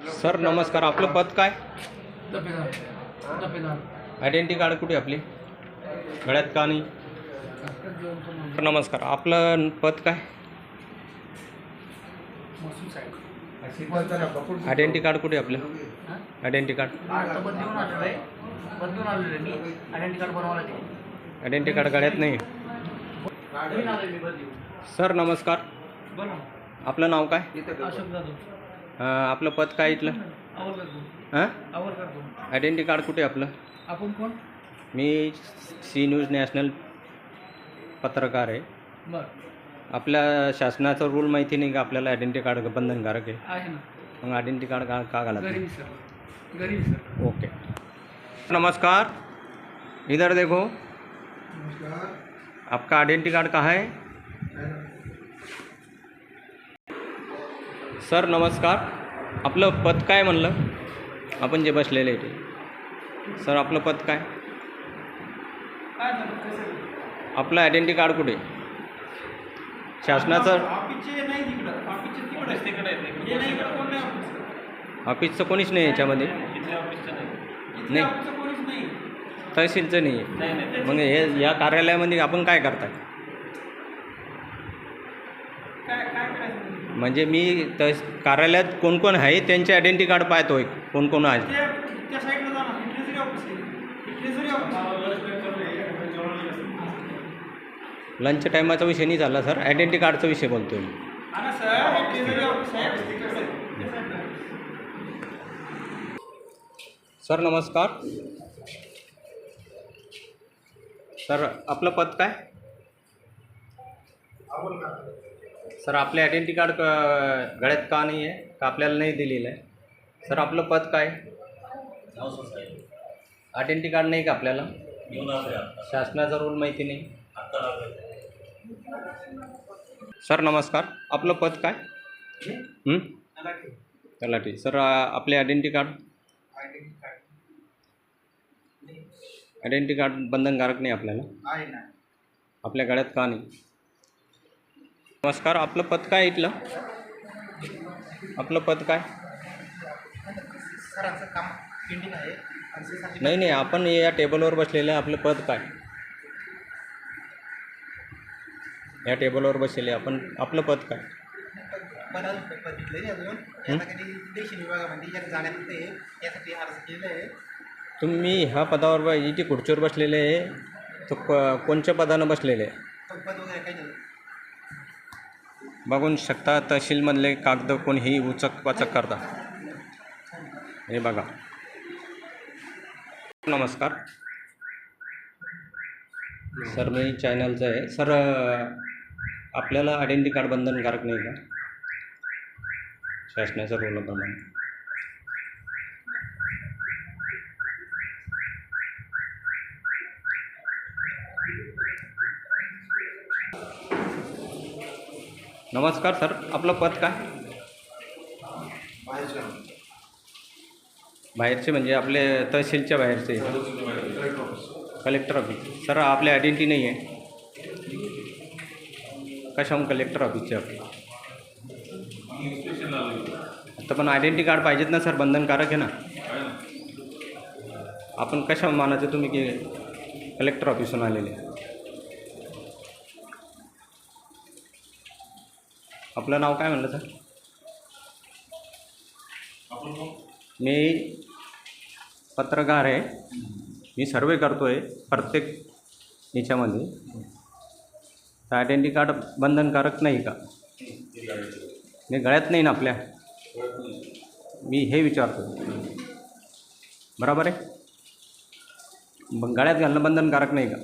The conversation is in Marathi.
सर नमस्कार, आपलं पद काय? डबेदार आयडेंटिटी कार्ड कुठे आपली गळ्यात का नाही? नमस्कार, आपलं पद काय? आयडेंटिटी कार्ड कुठे आपलं? आयडेंटिटी कार्ड आयडेंटिटी कार्ड गळ्यात नाही. सर नमस्कार, आपलं नाव काय? आपलं पद काय इथलं? हां, आयडेंटिटी कार्ड कुठे आपलं? आपण कोण? मी सी न्यूज नॅशनल पत्रकार आहे. बर आपल्या शासनाचा रूल माहिती नाही का आपल्याला आयडेंटिटी कार्ड बंधनकारक आहे? आहे ना. मग आयडेंटिटी कार्ड का घालत नाही? गरीब सर, गरीब सर. ओके. नमस्कार, इधर देखो, आपका आइडेंटिटी कार्ड कहाँ है? सर नमस्कार, आपलं पद काय म्हणलं? आपण जे बसलेले आहे ते. सर आपलं पद काय? काय झालं कसं? आपलं आयडेंटिटी कार्ड कुठे? शासनाचं ऑफिसचे नाही तिकडं, ऑफिसचे तिकडे तिकडे हे नाही इकडं कोण नाही ऑफिस. ऑफिसचं कोणीच नाही याच्यामध्ये? इथल्या ऑफिसचं नाही. नाही. इथल्या ऑफिसचं कोणीच नाही. तहसीलचं नाही नाही आहे. नाही मग हे या कार्यालयामध्ये आपण काय करताय? काय काय करायचं? म्हणजे मी कार्यालयात कोण कोण आहे त्यांचे आयडेंटिटी कार्ड पाहतोय, कोण कोण आहे. त्या साईडला जा ना, ट्रेझरी ऑफिस आहे. Treasury office. लंच टायमाचा विषय नाही झाला सर, आयडेंटिटी कार्डचा विषय बोलतोय मी. हा ना सर, ट्रेझरी ऑफिस आहे. सर नमस्कार, सर आपलं पद काय? सर आपले आयडेंटिटी कार्ड गळ्यात का नाही आहे, का आपल्याला नाही दिलेलं आहे? सर आपलं पद काय? आयडेंटिटी कार्ड नाही का आपल्याला? शासनाचा रूल माहिती नाही. सर नमस्कार, आपलं पद काय? तलाठी. सर आपले आयडेंटिटी कार्ड आयडेंटिटी कार्ड बंधनकारक नाही आपल्याला? आहे ना. आपल्या गळ्यात का नाही? नमस्कार, आपलं पद काय इथलं? आपलं पद काय? सरांचं काम पेंडिंग आहे. नाही नाही, आपण या टेबलवर बसलेलं आहे, आपलं पद काय? या टेबलवर बसलेले आपण, आपलं पद काय? बघितलं अजून आता कधी देशी विभागामध्ये एक जाण्यात ते यासाठी अर्ज केलेला आहे. तुम्ही ह्या पदावर इथे खुर्चीवर बसलेले आहे, तर कोणत्या पदानं बसलेले आहे? पद वगैरे काही नाही. बघून शकता, तहसीलमधले कागद कोणीही उचक वाचक करता. हे बघा. नमस्कार सर, मी चॅनलचं आहे. सर आपल्याला आयडेंटिटी कार्ड बंधनकारक नाही का शासनाच्या रोलाप्रमाणे? नमस्कार सर, आपलं पद काय? बाहेरचे म्हणजे आपले तहसीलच्या बाहेरचे? Collector office. सर आपली आयडेंटिटी नाही आहे, कशाहून कलेक्टर ऑफिसचे आपले? आता पण आयडेंटिटी कार्ड पाहिजेत ना सर, बंधनकारक आहे ना. आपण कशा मानायचं तुम्ही की कलेक्टर ऑफिसहून आलेले? आपलं नाव काय म्हणलं सर? मी पत्रकार आहे, मी सर्वे करतो आहे प्रत्येक याच्यामध्ये. तर आयडेंटिटी कार्ड बंधनकारक नाही का? नाही गळ्यात नाही ना आपल्या? मी हे विचारतो, बरोबर आहे? गळ्यात घालणं बंधनकारक नाही का?